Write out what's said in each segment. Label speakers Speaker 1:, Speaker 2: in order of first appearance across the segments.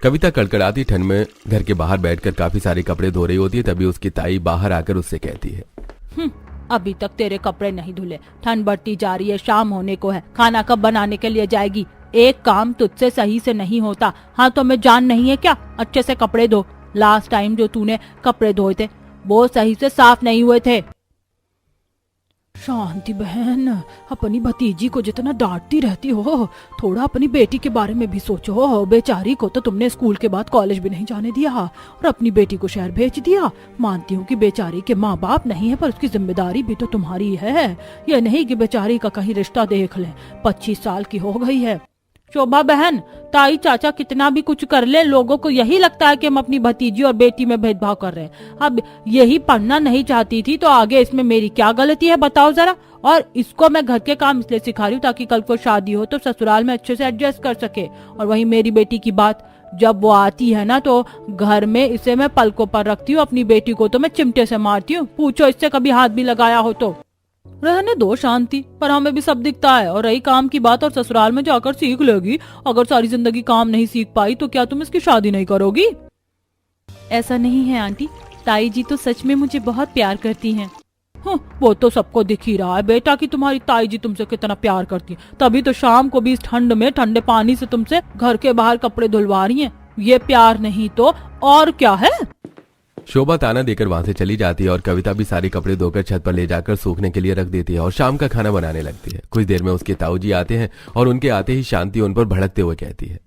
Speaker 1: कविता कड़कड़ाती ठंड में घर के बाहर बैठकर काफी सारे कपड़े धो रही होती है। तभी उसकी ताई बाहर आकर उससे कहती है,
Speaker 2: अभी तक तेरे कपड़े नहीं धुले, ठंड बढ़ती जा रही है, शाम होने को है, खाना कब बनाने के लिए जाएगी? एक काम तुझसे सही से नहीं होता। हाँ तो मैं जान नहीं है क्या? अच्छे से कपड़े धो। लास्ट टाइम जो तूने कपड़े धोए थे वो सही से साफ नहीं हुए थे। शांति बहन, अपनी भतीजी को जितना डांटती रहती हो, थोड़ा अपनी बेटी के बारे में भी सोचो। बेचारी को तो तुमने स्कूल के बाद कॉलेज भी नहीं जाने दिया और अपनी बेटी को शहर भेज दिया। मानती हूँ कि बेचारी के माँ बाप नहीं है, पर उसकी जिम्मेदारी भी तो तुम्हारी है। ये नहीं कि बेचारी का कहीं रिश्ता देख ले, 25 साल की हो गई है। शोभा बहन, ताई चाचा कितना भी कुछ कर ले, लोगों को यही लगता है कि हम अपनी भतीजी और बेटी में भेदभाव कर रहे हैं। अब यही पढ़ना नहीं चाहती थी तो आगे इसमें मेरी क्या गलती है बताओ जरा। और इसको मैं घर के काम इसलिए सिखा रही हूँ ताकि कल को शादी हो तो ससुराल में अच्छे से एडजस्ट कर सके। और वही मेरी बेटी की बात, जब वो आती है ना तो घर में इसे मैं पलकों पर रखती हूँ, अपनी बेटी को तो मैं चिमटे से मारती हूँ। पूछो इससे कभी हाथ भी लगाया हो तो। रहने दो शांति, पर हमें भी सब दिखता है। और रही काम की बात, और ससुराल में जाकर सीख लेगी। अगर सारी जिंदगी काम नहीं सीख पाई तो क्या तुम इसकी शादी नहीं करोगी?
Speaker 3: ऐसा नहीं है आंटी, ताई जी तो सच में मुझे बहुत प्यार करती हैं।
Speaker 2: वो तो सबको दिख ही रहा है बेटा कि तुम्हारी ताई जी तुमसे कितना प्यार करती है। तभी तो शाम को भी इस ठंड में ठंडे पानी से तुमसे घर के बाहर कपड़े धुलवा रही हैं। ये प्यार नहीं तो और क्या है?
Speaker 1: शोभा ताना देकर वहां से चली जाती है और कविता भी सारे कपड़े धोकर छत पर ले जाकर सूखने के लिए रख देती है और शाम का खाना बनाने लगती है। कुछ देर में उसके ताऊ जी आते हैं और उनके आते ही शांति उन पर भड़कते हुए कहती है,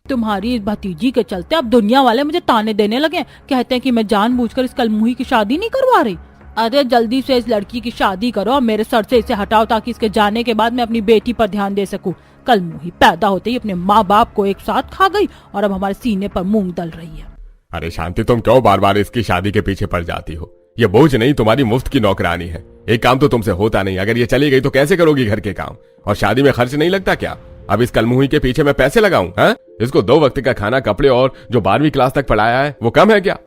Speaker 2: तुम्हारी इस भतीजी के चलते अब दुनिया वाले मुझे ताने देने लगे। कहते हैं कि मैं जानबूझकर इस कलमुही की शादी नहीं करवा रही। अरे जल्दी से इस लड़की की शादी करो और मेरे सर से इसे हटाओ ताकि इसके जाने के बाद मैं अपनी बेटी पर ध्यान दे सकूं। कलमुही पैदा होते ही अपने माँ बाप को एक साथ खा गई और अब हमारे सीने पर मूंग दल रही है।
Speaker 4: अरे शांति, तुम क्यों बार बार इसकी शादी के पीछे पड़ जाती हो? ये बोझ नहीं, तुम्हारी मुफ्त की नौकरानी है। एक काम तो तुमसे होता नहीं। अगर ये चली गई तो कैसे करोगी घर के काम? और शादी में खर्च नहीं लगता क्या? अब इस कलमुही के पीछे मैं पैसे लगाऊं? हैं? इसको 2 वक्त का खाना, कपड़े और जो 12वीं क्लास तक पढ़ाया है वो कम है क्या?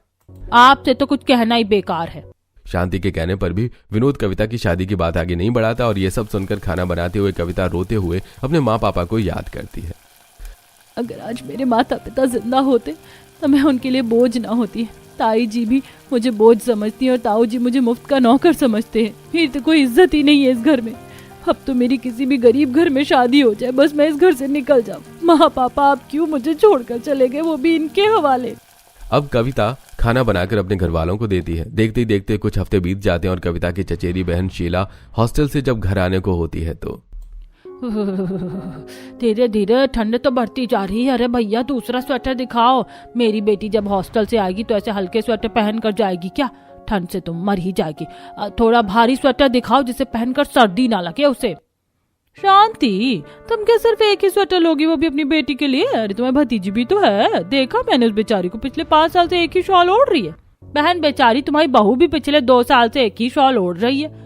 Speaker 2: आपसे तो कुछ कहना ही बेकार है।
Speaker 1: शांति के कहने पर भी विनोद कविता की शादी की बात आगे नहीं बढ़ाता और ये सब सुनकर खाना बनाते हुए कविता रोते हुए अपने माँ पापा को याद करती है।
Speaker 3: अगर आज मेरे माता पिता जिंदा होते तो मैं उनके लिए बोझ ना होती। ताई जी भी मुझे बोझ समझती है और ताऊ जी मुझे मुफ्त का नौकर समझते हैं। फिर तो कोई इज्जत ही नहीं है इस घर में। अब तो मेरी किसी भी गरीब घर में शादी हो जाए, बस मैं इस घर से निकल जाऊं। माँ पापा आप क्यों मुझे छोड़कर चले गए, वो भी इनके हवाले।
Speaker 1: अब कविता खाना बनाकर अपने घर वालों को देती है। देखते ही देखते कुछ हफ्ते बीत जाते हैं और कविता की चचेरी बहन शीला हॉस्टल से जब घर आने को होती है तो
Speaker 2: धीरे धीरे ठंड तो बढ़ती जा रही है। अरे भैया दूसरा स्वेटर दिखाओ। मेरी बेटी जब हॉस्टल से आएगी तो ऐसे हल्के स्वेटर पहन कर जाएगी क्या? ठंड से तुम मर ही जाएगी। थोड़ा भारी स्वेटर दिखाओ जिसे पहनकर सर्दी ना लगे उसे। शांति, तुम क्या सिर्फ एक ही स्वेटर लोगी, वो भी अपनी बेटी के लिए? अरे तुम्हें भतीजी भी तो है। देखा मैंने उस बेचारी को, पिछले 5 साल से एक ही शॉल ओढ़ रही है। बहन बेचारी, तुम्हारी बहू भी पिछले 2 साल से एक ही शॉल ओढ़ रही है।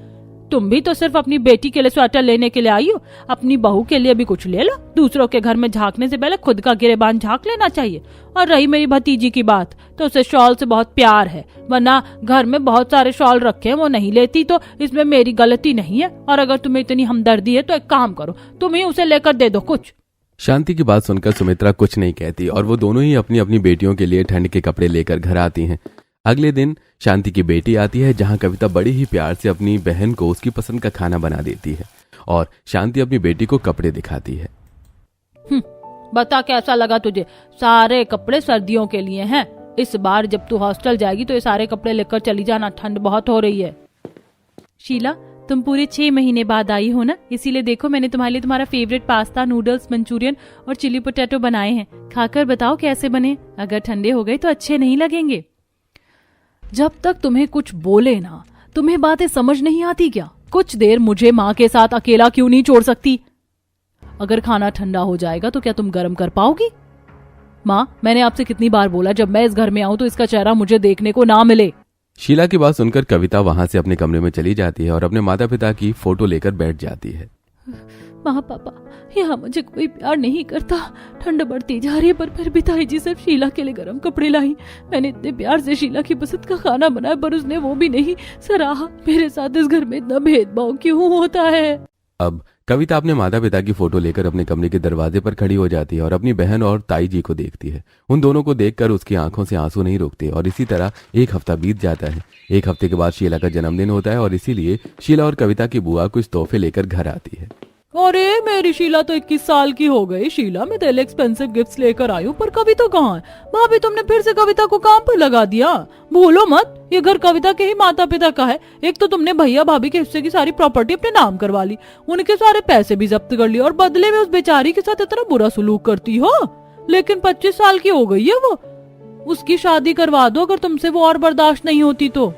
Speaker 2: तुम भी तो सिर्फ अपनी बेटी के लिए स्वेटर लेने के लिए आई हो। अपनी बहू के लिए भी कुछ ले लो। दूसरों के घर में झांकने से पहले खुद का गिरेबान झांक लेना चाहिए। और रही मेरी भतीजी की बात, तो उसे शॉल से बहुत प्यार है, वरना घर में बहुत सारे शॉल रखे हैं वो नहीं लेती, तो इसमें मेरी गलती नहीं है। और अगर तुम्हें इतनी हमदर्दी है तो एक काम करो, तुम ही उसे लेकर दे दो कुछ।
Speaker 1: शांति की बात सुनकर सुमित्रा कुछ नहीं कहती और वो दोनों ही अपनी अपनी बेटियों के लिए ठंड के कपड़े लेकर घर आती हैं। अगले दिन शांति की बेटी आती है, जहां कविता बड़ी ही प्यार से अपनी बहन को उसकी पसंद का खाना बना देती है और शांति अपनी बेटी को कपड़े दिखाती है।
Speaker 2: बता कैसा लगा तुझे? सारे कपड़े सर्दियों के लिए हैं। इस बार जब तू हॉस्टल जाएगी तो ये सारे कपड़े लेकर चली जाना, ठंड बहुत हो रही है।
Speaker 3: शीला, तुम पूरे 6 महीने बाद आई हो ना, इसीलिए देखो मैंने तुम्हारे लिए तुम्हारा फेवरेट पास्ता, नूडल्स, मंचूरियन और चिली पोटैटो बनाए हैं। खाकर बताओ कैसे बने। अगर ठंडे हो गए तो अच्छे नहीं लगेंगे।
Speaker 2: जब तक तुम्हें कुछ बोले ना, तुम्हें बातें समझ नहीं आती क्या? कुछ देर मुझे माँ के साथ अकेला क्यों नहीं छोड़ सकती? अगर खाना ठंडा हो जाएगा तो क्या तुम गर्म कर पाओगी? माँ, मैंने आपसे कितनी बार बोला जब मैं इस घर में आऊं तो इसका चेहरा मुझे देखने को ना मिले।
Speaker 1: शीला की बात सुनकर कविता वहां से अपने कमरे में चली जाती है और अपने माता पिता की फोटो लेकर बैठ जाती है।
Speaker 3: माँ पापा, यहाँ मुझे कोई प्यार नहीं करता। ठंड बढ़ती जा रही है पर फिर भी ताई जी सिर्फ शीला के लिए गर्म कपड़े लाई। मैंने इतने प्यार से शीला की पसंद का खाना बनाया पर उसने वो भी नहीं सराहा। मेरे साथ इस घर में इतना भेदभाव क्यों होता है?
Speaker 1: अब कविता अपने माता पिता की फोटो लेकर अपने कमरे के दरवाजे पर खड़ी हो जाती है और अपनी बहन और ताई जी को देखती है। उन दोनों को देखकर उसकी आंखों से आंसू नहीं रुकते और इसी तरह एक हफ्ता बीत जाता है। एक हफ्ते के बाद शीला का जन्मदिन होता है और इसीलिए शीला और कविता की बुआ कुछ तोहफे लेकर घर आती है।
Speaker 2: अरे मेरी शीला तो 21 साल की हो गई। शीला मैं तेरे लिए एक्सपेंसिव गिफ्ट्स लेकर आई हूँ, पर कविता कहाँ है? भाभी तुमने फिर से कविता को काम पर लगा दिया। भूलो मत, ये घर कविता के ही माता पिता का है। एक तो तुमने भैया भाभी के हिस्से की सारी प्रॉपर्टी अपने नाम करवा ली, उनके सारे पैसे भी जब्त कर लिए और बदले में उस बेचारी के साथ इतना बुरा सलूक करती हो। लेकिन 25 साल की हो गई है वो, उसकी शादी करवा दो अगर तुमसे वो और बर्दाश्त नहीं होती तो।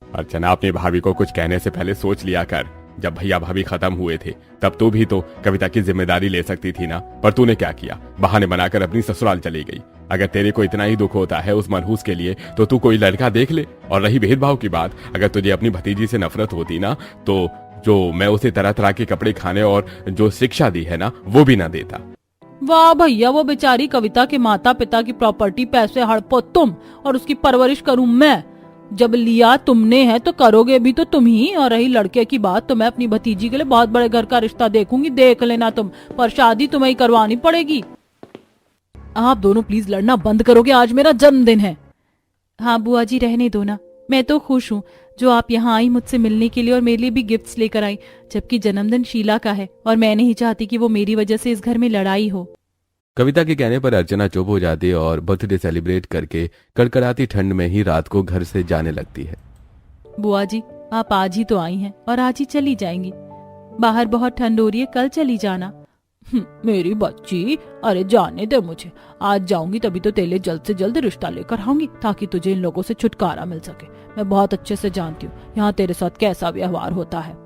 Speaker 4: अर्चना, अपनी भाभी को कुछ कहने से पहले सोच लिया कर। जब भैया भाभी खत्म हुए थे तब तू भी तो कविता की जिम्मेदारी ले सकती थी ना, पर तूने क्या किया? बहाने बनाकर अपनी ससुराल चली गई। अगर तेरे को इतना ही दुख होता है उस मनहूस के लिए तो तू कोई लड़का देख ले। और रही भेदभाव की बात, अगर तुझे अपनी भतीजी से नफरत होती ना तो जो मैं उसे तरह तरह के कपड़े खाने और जो शिक्षा दी है ना वो भी ना देता।
Speaker 2: वाह भैया, वो बेचारी कविता के माता पिता की प्रॉपर्टी पैसे हड़पो तुम और उसकी परवरिश करूं मैं। जब लिया तुमने है तो करोगे भी तो तुम ही। और रही लड़के की बात, तो मैं अपनी भतीजी के लिए बहुत बड़े घर का रिश्ता देखूंगी, देख लेना तुम, पर शादी तुम्हें ही करवानी पड़ेगी। आप दोनों प्लीज लड़ना बंद करोगे? आज मेरा जन्मदिन है।
Speaker 3: हाँ बुआ जी, रहने दो ना। मैं तो खुश हूँ जो आप यहाँ आई मुझसे मिलने के लिए और मेरे लिए भी गिफ्ट्स लेकर आई, जबकि जन्मदिन शीला का है और मैं नहीं चाहती कि वो मेरी वजह से इस घर में लड़ाई हो।
Speaker 1: कविता के कहने पर अर्चना चुप हो जाती है और बर्थडे सेलिब्रेट करके कड़कड़ाती ठंड में ही रात को घर से जाने लगती है।
Speaker 3: बुआ जी, आप आज ही तो आई हैं और आज ही चली जाएंगी। बाहर बहुत ठंड हो रही है, कल चली जाना।
Speaker 2: मेरी बच्ची, अरे जाने दे मुझे। आज जाऊंगी तभी तो तेरे लिए जल्द से जल्द रिश्ता लेकर आऊंगी, ताकि तुझे इन लोगों से छुटकारा मिल सके। मैं बहुत अच्छे से जानती हूँ यहाँ तेरे साथ कैसा व्यवहार होता है।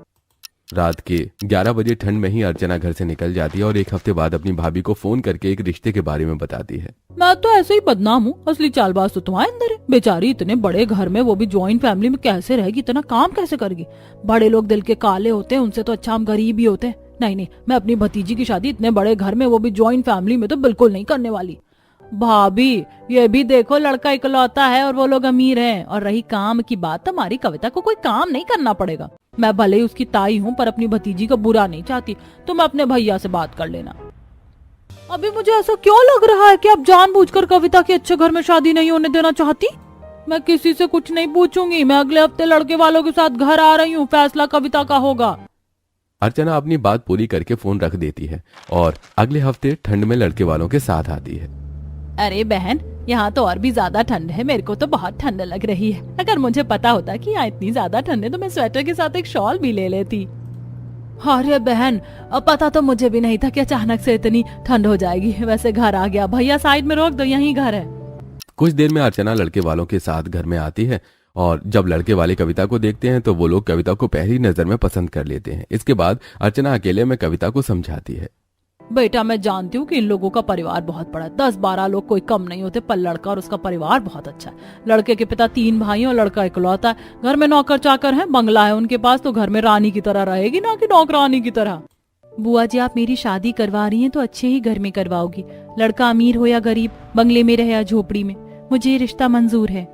Speaker 1: रात के 11 बजे ठंड में ही अर्चना घर से निकल जाती है और एक हफ्ते बाद अपनी भाभी को फोन करके एक रिश्ते के बारे में बताती है।
Speaker 2: मैं तो ऐसे ही बदनाम हूँ, असली चालबाज तो तुम्हारे अंदर है। बेचारी इतने बड़े घर में, वो भी ज्वाइंट फैमिली में कैसे रहेगी? इतना काम कैसे करेगी? बड़े लोग दिल के काले होते हैं, उनसे तो अच्छा हम गरीब ही होते हैं। नहीं, मैं अपनी भतीजी की शादी इतने बड़े घर में, वो भी ज्वाइंट फैमिली में, तो बिल्कुल नहीं करने वाली। भाभी ये भी देखो, लड़का इकलौता है और वो लोग अमीर हैं। और रही काम की बात, हमारी कविता को कोई काम नहीं करना पड़ेगा। मैं भले ही उसकी ताई हूँ, पर अपनी भतीजी का बुरा नहीं चाहती। तुम अपने भैया से बात कर लेना। अभी मुझे ऐसा क्यों लग रहा है कि आप जानबूझकर कविता के अच्छे घर में शादी नहीं होने देना चाहती? मैं किसी से कुछ नहीं पूछूंगी। मैं अगले हफ्ते लड़के वालों के साथ घर आ रही हूँ, फैसला कविता का होगा।
Speaker 1: अर्चना अपनी बात पूरी करके फोन रख देती है और अगले हफ्ते ठंड में लड़के वालों के साथ आती है।
Speaker 3: अरे बहन, यहाँ तो और भी ज्यादा ठंड है। मेरे को तो बहुत ठंड लग रही है। अगर मुझे पता होता कि यहाँ इतनी ज्यादा ठंड है तो मैं स्वेटर के साथ एक शॉल भी ले लेती।
Speaker 2: अरे बहन, अब पता तो मुझे भी नहीं था कि अचानक से इतनी ठंड हो जाएगी। वैसे घर आ गया। भैया साइड में रोक दो, यहीं घर है।
Speaker 1: कुछ देर में अर्चना लड़के वालों के साथ घर में आती है और जब लड़के वाले कविता को देखते हैं तो वो लोग कविता को पहली नजर में पसंद कर लेते हैं। इसके बाद अर्चना अकेले में कविता को समझाती है।
Speaker 2: बेटा, मैं जानती हूँ कि इन लोगों का परिवार बहुत बड़ा है, 10-12 लोग कोई कम नहीं होते, पर लड़का और उसका परिवार बहुत अच्छा है। लड़के के पिता 3 भाई और लड़का इकलौता है। घर में नौकर चाकर है, बंगला है उनके पास, तो घर में रानी की तरह रहेगी, ना कि नौकरानी की तरह।
Speaker 3: बुआ जी, आप मेरी शादी करवा रही हैं तो अच्छे ही घर में करवाओगी। लड़का अमीर हो या गरीब, बंगले में रहे या झोपड़ी में, मुझे ये रिश्ता मंजूर है।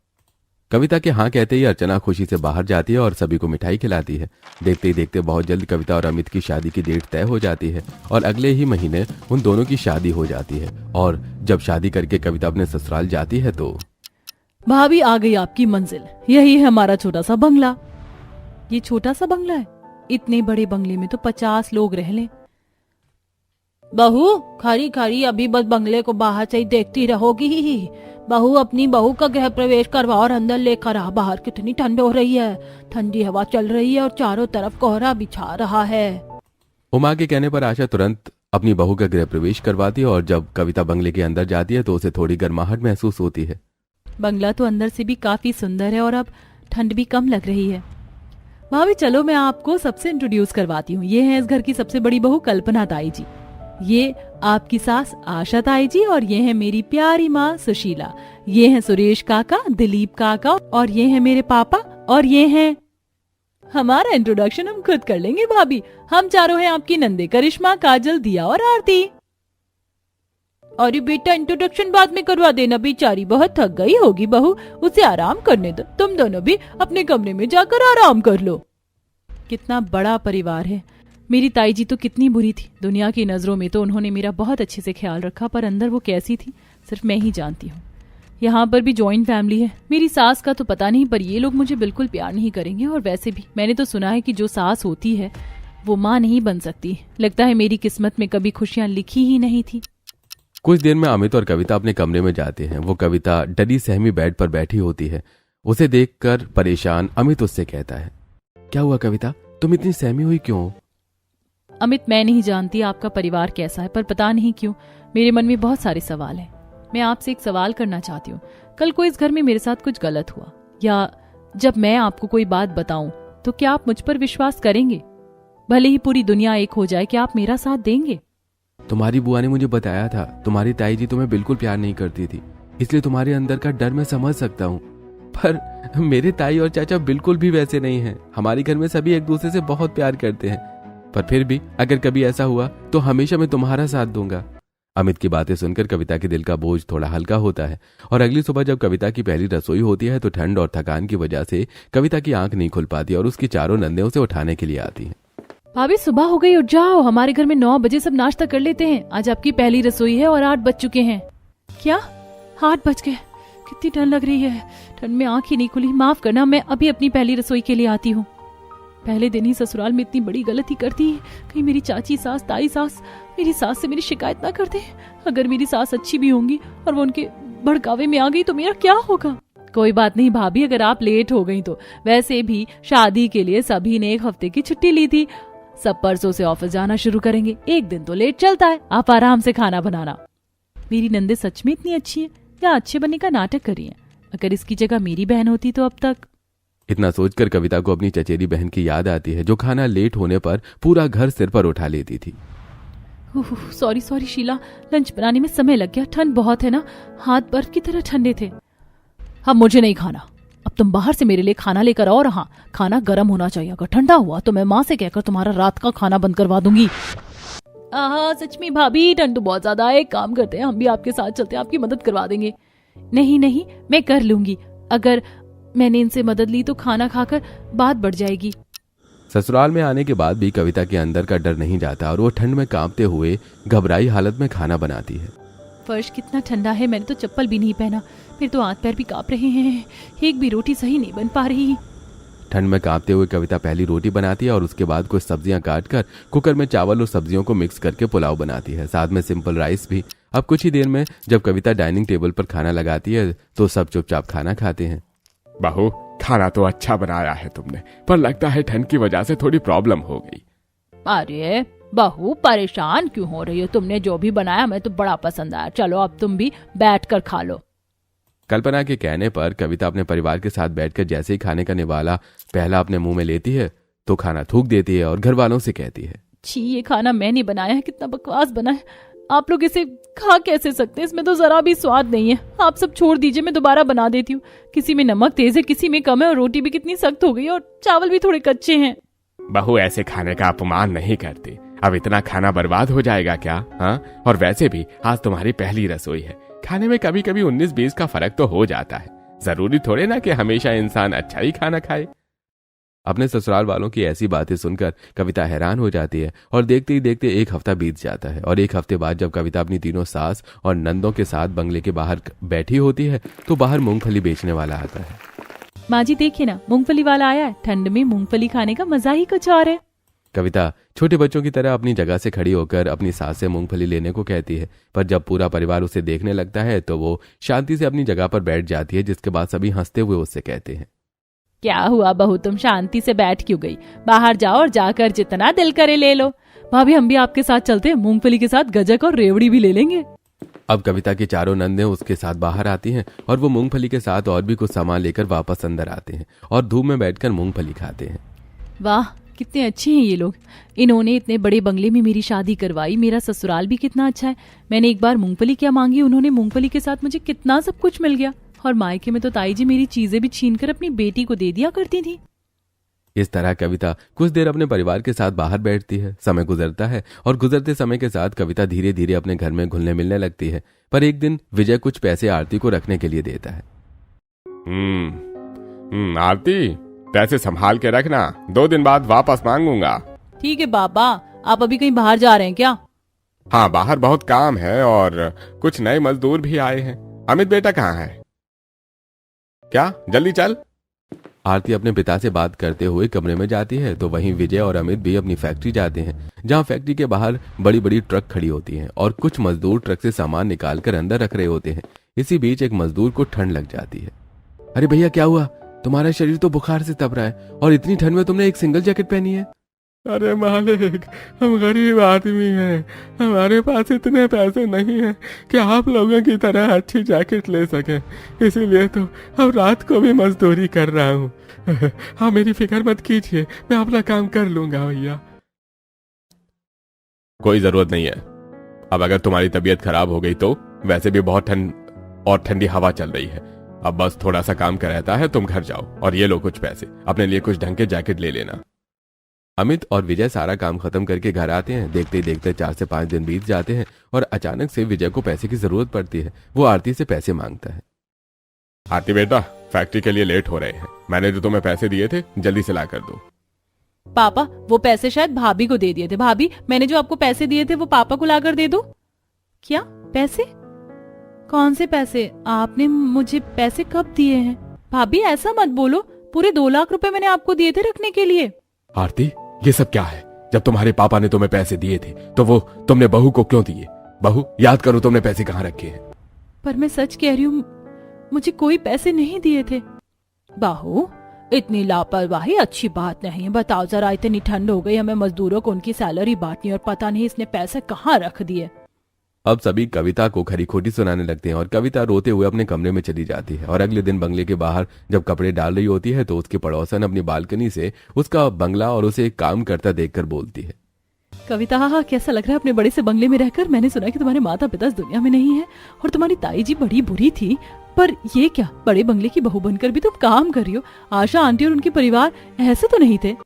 Speaker 1: कविता के हाँ कहते ही अर्चना खुशी से बाहर जाती है और सभी को मिठाई खिलाती है। देखते ही देखते बहुत जल्द कविता और अमित की शादी की डेट तय हो जाती है और अगले ही महीने उन दोनों की शादी हो जाती है। और जब शादी करके कविता अपने ससुराल जाती है तो
Speaker 2: भाभी, आ गई आपकी मंजिल। यही है हमारा छोटा सा बंगला।
Speaker 3: ये छोटा सा बंगला है? इतने बड़े बंगले में तो 50 लोग रह लें।
Speaker 2: बहू, खरी खरी अभी बस बंगले को बाहर से ही देखती रहोगी। बहू, अपनी बहू का गृह प्रवेश करवा और अंदर लेकर आ। बाहर कितनी ठंड हो रही है, ठंडी हवा चल रही है और चारों तरफ कोहरा बिछा रहा है।
Speaker 1: उमा के कहने पर आशा तुरंत अपनी बहू का गृह प्रवेश करवाती है और जब कविता बंगले के अंदर जाती है तो उसे थोड़ी गर्माहट महसूस होती है।
Speaker 3: बंगला तो अंदर से भी काफी सुंदर है और अब ठंड भी कम लग रही है। भाभी चलो, मैं आपको सबसे इंट्रोड्यूस करवाती हूँ। ये है इस घर की सबसे बड़ी बहू कल्पना ताई जी, ये आपकी सास आशा ताई जी, और ये है मेरी प्यारी माँ सुशीला। ये है सुरेश काका, दिलीप काका, और ये है मेरे पापा, और ये है। हमारा इंट्रोडक्शन हम खुद कर लेंगे भाभी। हम चारों हैं आपकी नंदे, करिश्मा, काजल, दिया और आरती।
Speaker 2: अरे बेटा, इंट्रोडक्शन बाद में करवा देना, बेचारी बहुत थक गई होगी। बहू, उसे आराम करने दो। तुम दोनों भी अपने कमरे में जाकर आराम कर लो।
Speaker 3: कितना बड़ा परिवार है। मेरी ताई जी तो कितनी बुरी थी। दुनिया की नज़रों में तो उन्होंने मेरा बहुत अच्छे से ख्याल रखा, पर अंदर वो कैसी थी सिर्फ मैं ही जानती हूँ। यहाँ पर भी जॉइंट फैमिली है। मेरी सास का तो पता नहीं, पर ये लोग मुझे बिल्कुल प्यार नहीं करेंगे। और वैसे भी मैंने तो सुना है कि जो सास होती है वो माँ नहीं बन सकती। लगता है मेरी किस्मत में कभी खुशियाँ लिखी ही नहीं थी।
Speaker 1: कुछ देर में अमित और कविता अपने कमरे में जाते हैं। वो कविता डरी सहमी बेड पर बैठी होती है। उसे देखकर परेशान अमित उससे कहता है, क्या हुआ कविता, तुम इतनी सहमी हुई क्यों?
Speaker 3: अमित, मैं नहीं जानती आपका परिवार कैसा है, पर पता नहीं क्यों मेरे मन में बहुत सारे सवाल हैं। मैं आपसे एक सवाल करना चाहती हूँ। कल को इस घर में मेरे साथ कुछ गलत हुआ, या जब मैं आपको कोई बात बताऊं, तो क्या आप मुझ पर विश्वास करेंगे? भले ही पूरी दुनिया एक हो जाए, क्या आप मेरा साथ देंगे?
Speaker 1: तुम्हारी बुआ ने मुझे बताया था तुम्हारी ताई जी तुम्हें बिल्कुल प्यार नहीं करती थी, इसलिए तुम्हारे अंदर का डर मैं समझ सकता हूँ। पर मेरे ताई और चाचा बिल्कुल भी वैसे नहीं हैं। हमारे घर में सभी एक दूसरे से बहुत प्यार करते हैं, पर फिर भी अगर कभी ऐसा हुआ तो हमेशा मैं तुम्हारा साथ दूंगा। अमित की बातें सुनकर कविता के दिल का बोझ थोड़ा हल्का होता है। और अगली सुबह जब कविता की पहली रसोई होती है तो ठंड और थकान की वजह से कविता की आंख नहीं खुल पाती और उसकी चारों नंदे उसे उठाने के लिए आती हैं।
Speaker 3: भाभी, सुबह हो गई, उठ जाओ। हमारे घर में 9 बजे सब नाश्ता कर लेते हैं। आज आपकी पहली रसोई है और 8 बज चुके हैं। क्या 8 बज गए? कितनी ठंड लग रही है। ठंड में आंख ही नहीं खुली। माफ करना, मैं अभी अपनी पहली रसोई के लिए आती हूँ। पहले दिन ही ससुराल में इतनी बड़ी गलती कर दी। कहीं मेरी चाची सास, ताई सास मेरी सास से मेरी शिकायत ना कर दे। अगर मेरी सास अच्छी भी होंगी और वो उनके भड़कावे में आ गई तो मेरा क्या होगा? कोई बात नहीं भाभी, अगर आप लेट हो गई तो। वैसे भी शादी के लिए सभी ने 1 हफ्ते की छुट्टी ली थी। सब परसों से ऑफिस जाना शुरू करेंगे। एक दिन तो लेट चलता है। आप आराम से खाना बनाना। मेरी नंदे सच में इतनी अच्छी है या अच्छे बनने का नाटक कर रही है? अगर इसकी जगह मेरी बहन होती तो अब तक।
Speaker 1: इतना सोचकर कविता को अपनी चचेरी बहन की याद आती है, जो खाना लेट होने पर पूरा घर सिर पर उठा लेती थी।
Speaker 3: सॉरी शीला, लंच बनाने में समय लग गया। ठंड बहुत है ना, हाथ बर्फ की तरह ठंडे थे। अब मुझे नहीं खाना। अब तुम बाहर से मेरे लिए खाना लेकर आओ। हाँ, खाना गर्म होना चाहिए। अगर ठंडा हुआ तो मैं माँ से कहकर तुम्हारा रात का खाना बंद करवा दूंगी। सच में भाभी, ठंड तो बहुत ज्यादा है। एक काम करते हैं, हम भी आपके साथ चलते हैं, आपकी मदद करवा देंगे। नहीं, मैं कर लूंगी। अगर मैंने इनसे मदद ली तो खाना खाकर बात बढ़ जाएगी।
Speaker 1: ससुराल में आने के बाद भी कविता के अंदर का डर नहीं जाता और वो ठंड में कांपते हुए घबराई हालत में खाना बनाती है।
Speaker 3: फर्श कितना ठंडा है, मैंने तो चप्पल भी नहीं पहना। फिर तो हाथ पैर भी कांप रहे हैं। एक भी रोटी सही नहीं बन पा रही।
Speaker 1: ठंड में कांपते हुए कविता पहली रोटी बनाती है और उसके बाद कुछ सब्जियां काटकर कुकर में चावल और सब्जियों को मिक्स करके पुलाव बनाती है, साथ में सिंपल राइस भी। अब कुछ ही देर में जब कविता डाइनिंग टेबल पर खाना लगाती है तो सब चुपचाप खाना खाते हैं।
Speaker 4: बहू, खाना तो अच्छा बनाया है तुमने, पर लगता है ठंड की वजह से थोड़ी प्रॉब्लम हो गई।
Speaker 3: अरे बहू, परेशान क्यों हो रही हो? तुमने जो भी बनाया मैं तो बड़ा पसंद आया। चलो अब तुम भी बैठ कर खा लो।
Speaker 1: कल्पना के कहने पर कविता अपने परिवार के साथ बैठकर जैसे ही खाने का निवाला पहला अपने मुंह में लेती है तो खाना थूक देती है और घर वालों से कहती है,
Speaker 3: छी, ये खाना मैंने बनाया है। कितना बकवास बना है। आप लोग इसे खा कैसे सकते हैं? इसमें तो जरा भी स्वाद नहीं है। आप सब छोड़ दीजिए, मैं दोबारा बना देती हूँ। किसी में नमक तेज है, किसी में कम है, और रोटी भी कितनी सख्त हो गई और चावल भी थोड़े कच्चे हैं।
Speaker 4: बहू, ऐसे खाने का अपमान नहीं करती। अब इतना खाना बर्बाद हो जाएगा क्या? हाँ, और वैसे भी आज तुम्हारी पहली रसोई है। खाने में कभी कभी 19-20 का फर्क तो हो जाता है। जरूरी थोड़े ना कि हमेशा इंसान अच्छा ही खाना खाए। अपने ससुराल वालों की ऐसी बातें सुनकर कविता हैरान हो जाती है और देखते ही देखते 1 हफ्ता बीत जाता है। और 1 हफ्ते बाद जब कविता अपनी तीनों सास और नंदों के साथ बंगले के बाहर बैठी होती है तो बाहर मूंगफली बेचने वाला आता है।
Speaker 3: माँ जी देखिए ना, मूंगफली वाला आया है। ठंड में मूंगफली खाने का मजा ही कुछ और है।
Speaker 1: कविता छोटे बच्चों की तरह अपनी जगह से खड़ी होकर अपनी सास से मूंगफली लेने को कहती है, पर जब पूरा परिवार उसे देखने लगता है तो वो शांति से अपनी जगह पर बैठ जाती है, जिसके बाद सभी हंसते हुए उससे कहते हैं,
Speaker 3: क्या हुआ बहू, तुम शांति से बैठ क्यों गई? बाहर जाओ और जाकर जितना दिल करे ले लो। भाभी, हम भी आपके साथ चलते हैं। मूंगफली के साथ गजक और रेवड़ी भी ले लेंगे।
Speaker 1: अब कविता की चारों नंदें उसके साथ बाहर आती हैं और वो मूंगफली के साथ और भी कुछ सामान लेकर वापस अंदर आते हैं और धूप में बैठकर मूंगफली खाते हैं।
Speaker 3: वाह, कितने अच्छे हैं ये लोग। इन्होंने इतने बड़े बंगले में मेरी शादी करवाई। मेरा ससुराल भी कितना अच्छा है। मैंने एक बार मूंगफली क्या मांगी, उन्होंने मूंगफली के साथ मुझे कितना सब कुछ मिल गया। और मायके में तो ताई जी मेरी चीजें भी छीनकर अपनी बेटी को दे दिया करती थी।
Speaker 1: इस तरह कविता कुछ देर अपने परिवार के साथ बाहर बैठती है। समय गुजरता है और गुजरते समय के साथ कविता धीरे धीरे अपने घर में घुलने मिलने लगती है। पर एक दिन विजय कुछ पैसे आरती को रखने के लिए देता है।
Speaker 4: आरती, पैसे संभाल के रखना, 2 दिन बाद वापस मांगूंगा।
Speaker 3: ठीक है पापा, आप अभी कहीं बाहर जा रहे हैं क्या?
Speaker 4: हाँ, बाहर बहुत काम है और कुछ नए मजदूर भी आए हैं। अमित बेटा कहाँ है? क्या जल्दी चल।
Speaker 1: आरती अपने पिता से बात करते हुए कमरे में जाती है तो वहीं विजय और अमित भी अपनी फैक्ट्री जाते हैं, जहां फैक्ट्री के बाहर बड़ी बड़ी ट्रक खड़ी होती हैं और कुछ मजदूर ट्रक से सामान निकालकर अंदर रख रहे होते हैं। इसी बीच एक मजदूर को ठंड लग जाती है। अरे भैया क्या हुआ? तुम्हारा शरीर तो बुखार से तप रहा है और इतनी ठंड में तुमने एक सिंगल जैकेट पहनी है।
Speaker 4: अरे मालिक, हम गरीब आदमी हैं, हमारे पास इतने पैसे नहीं हैं कि आप लोगों की तरह अच्छी जैकेट ले सकें, इसीलिए तो अब रात को भी मजदूरी कर रहा हूँ। हाँ, मेरी फिक्र मत कीजिए, मैं अपना काम कर लूंगा भैया। कोई जरूरत नहीं है। अब अगर तुम्हारी तबीयत खराब हो गई तो वैसे भी बहुत ठंड और ठंडी हवा चल रही है। अब बस थोड़ा सा काम का रहता है, तुम घर जाओ और ये लो कुछ पैसे, अपने लिए कुछ ढंग के जैकेट ले लेना।
Speaker 1: अमित और विजय सारा काम खत्म करके घर आते हैं। देखते ही देखते 4 से 5 दिन बीत जाते हैं और अचानक से विजय को पैसे की जरूरत पड़ती है। वो आरती से पैसे मांगता है।
Speaker 4: आरती बेटा, फैक्ट्री के लिए लेट हो रहे हैं, मैंने जो तुम्हें पैसे दिए थे जल्दी से ला कर दो।
Speaker 3: पापा, वो पैसे शायद भाभी को दे दिए थे। भाभी, मैंने जो आपको पैसे दिए थे वो पापा को लाकर दे दो। क्या पैसे? कौन से पैसे? आपने मुझे पैसे कब दिए हैं? भाभी ऐसा मत बोलो, पूरे 2 लाख रुपए मैंने आपको दिए थे रखने के लिए।
Speaker 4: आरती, ये सब क्या है? जब तुम्हारे पापा ने तुम्हें पैसे दिए थे तो वो तुमने बहू को क्यों दिए? बहू, याद करो तुमने पैसे कहाँ रखे हैं।
Speaker 3: पर मैं सच कह रही हूँ, मुझे कोई पैसे नहीं दिए थे। बहू, इतनी लापरवाही अच्छी बात नहीं है। बताओ जरा, इतनी ठंड हो गई, हमें मजदूरों को उनकी सैलरी बांटनी और पता नहीं इसने पैसे कहाँ रख दिए।
Speaker 1: अब सभी कविता को खरी खोटी सुनाने लगते हैं और कविता रोते हुए अपने कमरे में चली जाती है। और अगले दिन बंगले के बाहर जब कपड़े डाल रही होती है तो उसकी पड़ोसन अपनी बालकनी से उसका बंगला और उसे काम करता देखकर बोलती है।
Speaker 3: कविता, हाँ, कैसा लग रहा है अपने बड़े से बंगले में रहकर? मैंने सुना कि तुम्हारे माता पिता इस दुनिया में नहीं है और तुम्हारी ताई जी बड़ी बुरी थी, पर ये क्या, बड़े बंगले की बहू बनकर भी तुम काम कर रही हो? आशा आंटी और उनके परिवार ऐसे तो नहीं थे।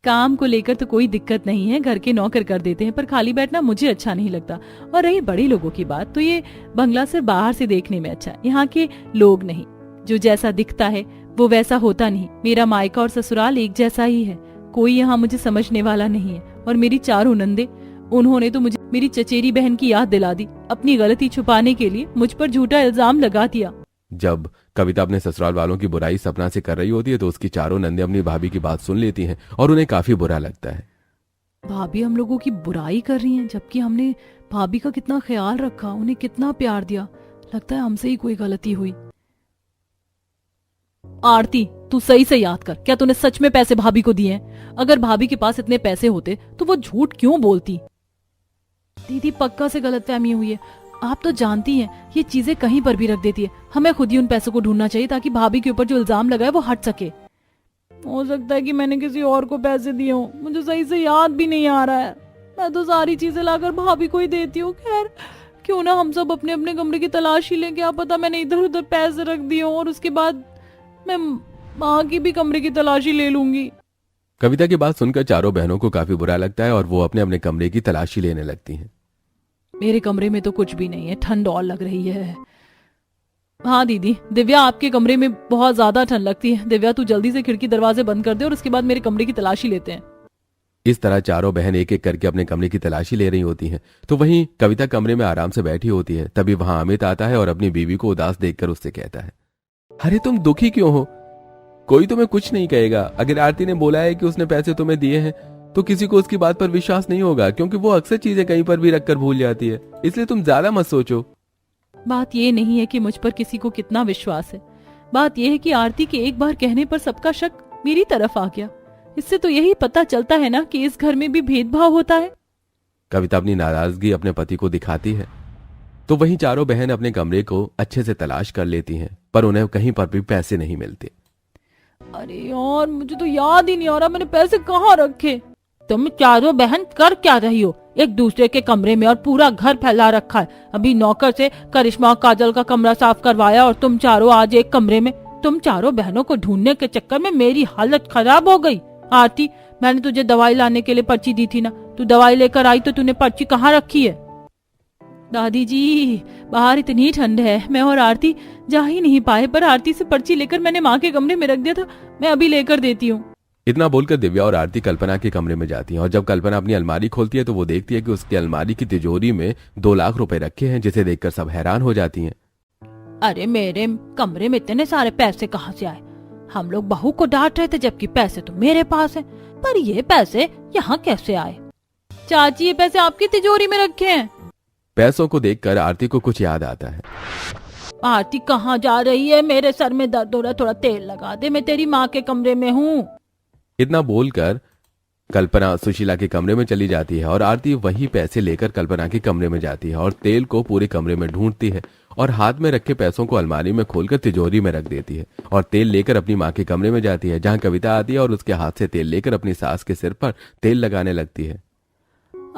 Speaker 3: काम को लेकर तो कोई दिक्कत नहीं है, घर के नौकर कर देते हैं, पर खाली बैठना मुझे अच्छा नहीं लगता। और रही बड़े लोगों की बात, तो ये बंगला सिर्फ बाहर से देखने में अच्छा है, यहाँ के लोग नहीं। जो जैसा दिखता है वो वैसा होता नहीं। मेरा मायका और ससुराल एक जैसा ही है, कोई यहाँ मुझे समझने वाला नहीं है। और मेरी 4 नंदे, उन्होंने तो मुझे मेरी चचेरी बहन की याद दिला दी। अपनी गलती छुपाने के लिए मुझ पर झूठा इल्जाम लगा दिया।
Speaker 1: जब कविता अपने ससुराल वालों की बुराई सपना से कर रही होती है तो उसकी चारों नंदे अपनी भाभी की बात सुन लेती हैं और उन्हें काफी बुरा लगता है।
Speaker 3: भाभी हम लोगों की बुराई कर रही हैं, जबकि हमने भाभी का कितना ख्याल रखा, उन्हें कितना प्यार दिया। लगता है हमसे ही कोई गलती हुई। आरती, तू सही से याद कर, क्या तूने सच में पैसे भाभी को दिए हैं? अगर भाभी के पास इतने पैसे होते तो वो झूठ क्यों बोलती? दीदी, पक्का से गलतफहमी हुई है। आप तो जानती हैं ये चीजें कहीं पर भी रख देती है। हमें खुद ही उन पैसों को ढूंढना चाहिए ताकि भाभी के ऊपर जो इल्जाम लगा है वो हट सके। हो सकता है कि मैंने किसी और को पैसे दिए हों, मुझे सही से याद भी नहीं आ रहा है। मैं तो सारी चीजें लाकर भाभी को ही देती हूँ। खैर, क्यों ना हम सब अपने अपने कमरे की तलाशी लें। क्या पता मैंने इधर उधर पैसे रख दिए हों और उसके बाद मैं माँ की भी कमरे की तलाशी ले लूंगी।
Speaker 1: कविता की बात सुनकर चारों बहनों को काफी बुरा लगता है और वो अपने अपने कमरे की तलाशी लेने लगती हैं।
Speaker 3: मेरे कमरे में तो कुछ भी नहीं है, ठंड और लग रही है। हाँ दीदी, दिव्या, आपके कमरे में बहुत ज्यादा ठंड लगती है। दिव्या, तू जल्दी से खिड़की दरवाजे बंद कर दे और उसके बाद मेरे कमरे की तलाशी लेते हैं।
Speaker 1: इस तरह चारों बहन एक एक करके अपने कमरे की तलाशी ले रही होती हैं। तो वहीं कविता कमरे में आराम से बैठी होती है। तभी वहां अमित आता है और अपनी बीवी को उदास देखकर उससे कहता है, अरे तुम दुखी क्यों हो? कोई तुम्हें कुछ नहीं कहेगा। अगर आरती ने बोला है कि उसने पैसे तुम्हें दिए हैं तो किसी को उसकी बात पर विश्वास नहीं होगा, क्योंकि वो अक्सर चीजें कहीं पर भी रखकर भूल जाती है। इसलिए तुम ज्यादा मत सोचो।
Speaker 3: बात ये नहीं है कि मुझ पर किसी को कितना विश्वास है, बात यह है कि आरती के एक बार कहने पर सबका शक मेरी तरफ आ गया। इससे तो यही पता चलता है ना कि इस घर में भी भेदभाव होता है।
Speaker 1: कविता अपनी नाराजगी अपने पति को दिखाती है। तो वहीं चारों बहन अपने कमरे को अच्छे से तलाश कर लेती हैं, पर उन्हें कहीं पर भी पैसे नहीं मिलते।
Speaker 3: अरे यार, मुझे तो याद ही नहीं आ रहा मैंने पैसे कहाँ रखे। तुम चारों बहन कर क्या रही हो? एक दूसरे के कमरे में और पूरा घर फैला रखा है। अभी नौकर से करिश्मा और काजल का कमरा साफ करवाया और तुम चारों आज एक कमरे में। तुम चारों बहनों को ढूंढने के चक्कर में मेरी हालत खराब हो गई। आरती, मैंने तुझे दवाई लाने के लिए पर्ची दी थी ना, तू दवाई लेकर आई तो तूने पर्ची कहाँ रखी है? दादी जी, बाहर इतनी ठंड है, मैं और आरती जा ही नहीं पाए, पर आरती से पर्ची लेकर मैंने माँ के कमरे में रख दिया था। मैं अभी लेकर देती हूँ।
Speaker 1: इतना बोलकर दिव्या और आरती कल्पना के कमरे में जाती हैं और जब कल्पना अपनी अलमारी खोलती है तो वो देखती है कि उसकी अलमारी की तिजोरी में 2 लाख रुपए रखे हैं, जिसे देखकर सब हैरान हो जाती हैं।
Speaker 2: अरे मेरे कमरे में इतने सारे पैसे कहाँ से आए? हम लोग बहू को डांट रहे थे जबकि पैसे तो मेरे पास है, पर ये पैसे यहाँ कैसे आए?
Speaker 3: चाची ये पैसे आपकी तिजोरी में रखे हैं।
Speaker 1: पैसों को देखकर आरती को कुछ याद आता है।
Speaker 2: आरती कहाँ जा रही है? मेरे सर में दर्द हो रहा है, थोड़ा तेल लगा दे, मैं तेरी माँ के कमरे में हूँ।
Speaker 1: इतना बोलकर कल्पना सुशीला के कमरे में चली जाती है और आरती वही पैसे लेकर कल्पना के कमरे में जाती है और तेल को पूरे कमरे में ढूंढती है और हाथ में रखे पैसों को अलमारी में खोलकर तिजोरी में रख देती है और तेल लेकर अपनी माँ के कमरे में जाती है, जहाँ कविता आती है और उसके हाथ से तेल लेकर अपनी सास के सिर पर तेल लगाने लगती है।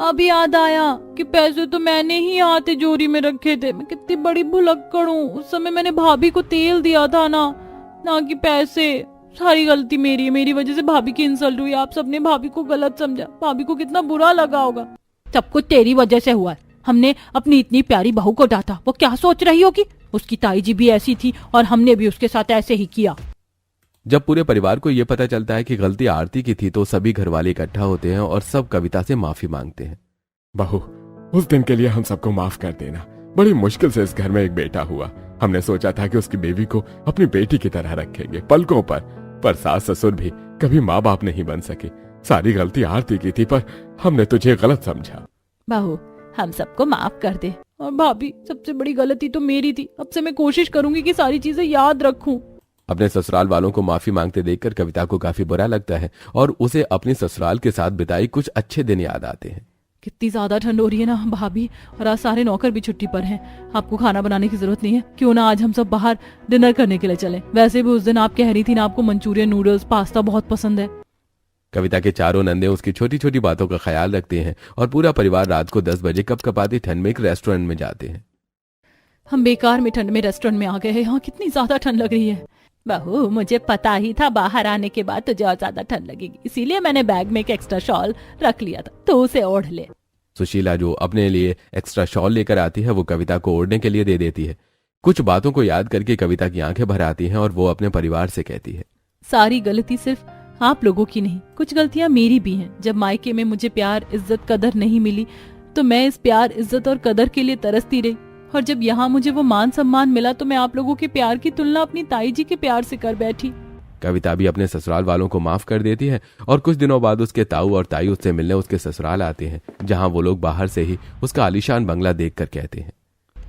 Speaker 3: अब याद आया कि पैसे तो मैंने ही यहाँ तिजोरी में रखे थे। मैं कितनी बड़ी भुलक्कड़ हूँ। उस समय मैंने भाभी को तेल दिया था ना कि पैसे। सारी गलती मेरी है, मेरी वजह से भाभी की इंसल्ट हुई। आप सबने भाभी को गलत समझा, भाभी को कितना बुरा लगा होगा।
Speaker 2: सब कुछ तेरी वजह से हुआ है। हमने अपनी इतनी प्यारी बहू को डांटा, वो क्या सोच रही होगी? उसकी ताई जी भी ऐसी थी और हमने भी उसके साथ ऐसे ही किया।
Speaker 1: जब पूरे परिवार को यह पता चलता है कि गलती आरती की थी तो सभी घर वाले इकट्ठा होते हैं और सब कविता से माफी मांगते हैं।
Speaker 4: बहू, उस दिन के लिए हम सबको माफ कर देना। बड़ी मुश्किल से इस घर में एक बेटा हुआ। हमने सोचा था कि उसकी बेबी को अपनी बेटी की तरह रखेंगे पलकों पर सास ससुर भी कभी माँ बाप नहीं बन सके। सारी गलती आरती की थी, पर हमने तुझे गलत समझा।
Speaker 3: बहू, हम सबको माफ कर दे। और भाभी, सबसे बड़ी गलती तो मेरी थी। अब से मैं कोशिश करूंगी कि सारी चीजें याद रखूं।
Speaker 1: अपने ससुराल वालों को माफी मांगते देखकर कविता को काफी बुरा लगता है और उसे अपनी ससुराल के साथ बिताई कुछ अच्छे दिन याद आते हैं।
Speaker 3: कितनी ज्यादा ठंड हो रही है ना भाभी, और आज सारे नौकर भी छुट्टी पर हैं। आपको खाना बनाने की जरूरत नहीं है। क्यों ना आज हम सब बाहर डिनर करने के लिए चलें? वैसे भी उस दिन आप कह रही थी ना आपको मंचूरियन, नूडल्स, पास्ता बहुत पसंद है।
Speaker 1: कविता के चारों नंदे उसकी छोटी छोटी बातों का ख्याल रखते हैं और पूरा परिवार रात को 10 बजे कपकपाती ठंड में एक रेस्टोरेंट में जाते हैं।
Speaker 3: हम बेकार में ठंड में रेस्टोरेंट में आ गए हैं। यहाँ कितनी ज्यादा ठंड लग रही है।
Speaker 2: बहू, मुझे पता ही था बाहर आने के बाद तुझे और ज्यादा ठंड लगेगी, इसीलिए मैंने बैग में एक एक्स्ट्रा शॉल रख लिया था, तो उसे ओढ़ ले।
Speaker 1: सुशीला जो अपने लिए एक्स्ट्रा शॉल लेकर आती है वो कविता को ओढ़ने के लिए दे देती है। कुछ बातों को याद करके कविता की आंखें भर आती हैं और वो अपने परिवार से कहती है,
Speaker 3: सारी गलती सिर्फ आप लोगों की नहीं, कुछ गलतियां मेरी भी हैं। जब मायके में मुझे प्यार, इज्जत, कदर नहीं मिली तो मैं इस प्यार, इज्जत और कदर के लिए तरसती रही, और जब यहाँ मुझे वो मान सम्मान मिला तो मैं आप लोगों के प्यार की तुलना अपनी ताई जी के प्यार से कर बैठी।
Speaker 1: कविता भी अपने ससुराल वालों को माफ कर देती है और कुछ दिनों बाद उसके ताऊ और ताई उससे मिलने उसके ससुराल आते हैं, जहां वो लोग बाहर से ही उसका आलीशान बंगला देखकर कहते हैं,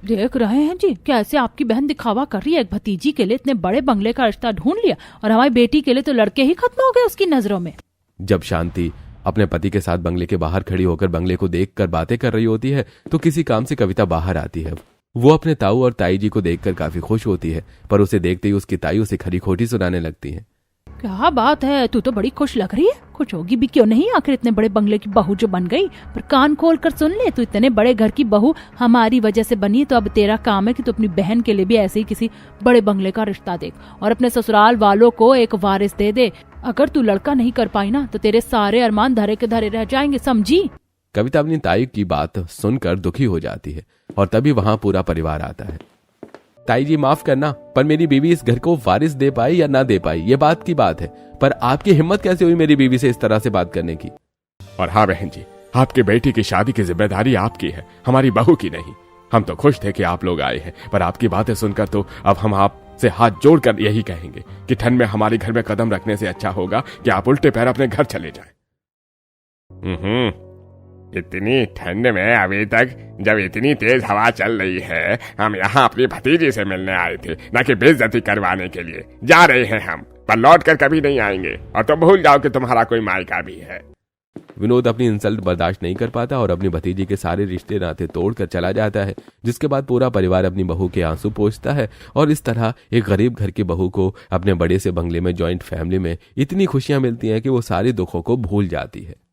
Speaker 2: देख रहे हैं जी कैसे आपकी बहन दिखावा कर रही है। एक भतीजी के लिए इतने बड़े बंगले का रिश्ता ढूंढ लिया और हमारी बेटी के लिए तो लड़के ही खत्म हो गए उसकी नजरों में।
Speaker 1: जब शांति अपने पति के साथ बंगले के बाहर खड़ी होकर बंगले को देखकर बातें कर रही होती है तो किसी काम से कविता बाहर आती है। वो अपने ताऊ और ताई जी को देखकर काफी खुश होती है, पर उसे देखते ही उसकी ताई उसे खरी खोटी सुनाने लगती है।
Speaker 2: क्या बात है, तू तो बड़ी खुश लग रही है। खुश होगी भी क्यों नहीं, आखिर इतने बड़े बंगले की बहू जो बन गई। पर कान खोल कर सुन ले, तू इतने बड़े घर की बहू हमारी वजह से बनी, तो अब तेरा काम है कि तू अपनी बहन के लिए भी ऐसे ही किसी बड़े बंगले का रिश्ता देख और अपने ससुराल वालों को एक वारिस दे दे। अगर तू लड़का नहीं कर पाई ना तो तेरे सारे अरमान धरे के धरे रह जाएंगे, समझी।
Speaker 1: कविता अपनी ताई की बात सुनकर दुखी हो जाती है और तभी वहां पूरा परिवार आता है। ताई जी माफ करना, पर मेरी बीवी इस घर को वारिस दे पाई या ना दे पाई ये बात की बात है, पर आपकी हिम्मत कैसे हुई मेरी बीवी से इस तरह से बात करने की।
Speaker 4: और हाँ बहन जी, आपकी बेटी की शादी की जिम्मेदारी आपकी है, हमारी बहू की नहीं। हम तो खुश थे कि आप लोग आए हैं, पर आपकी बातें सुनकर तो अब हम आपसे हाथ जोड़कर यही कहेंगे कि ठंड में हमारे घर में कदम रखने से अच्छा होगा कि आप उल्टे पैर अपने घर चले जाएं। इतनी ठंड में अभी तक जब इतनी तेज हवा चल रही है, हम यहाँ अपनी भतीजी से मिलने आए थे, न कि बेइज्जती करवाने के लिए। जा रहे हैं हम, पर लौट कर कभी नहीं आएंगे, और तुम भूल जाओ कि तुम्हारा कोई मायका भी है।
Speaker 1: विनोद अपनी इंसल्ट बर्दाश्त नहीं कर पाता और अपनी भतीजी के सारे रिश्ते नाते तोड़कर चला जाता है, जिसके बाद पूरा परिवार अपनी बहू के आंसू पोंछता है और इस तरह एक गरीब घर की बहू को अपने बड़े से बंगले में जॉइंट फैमिली में इतनी खुशियां मिलती हैं कि वो सारे दुखों को भूल जाती है।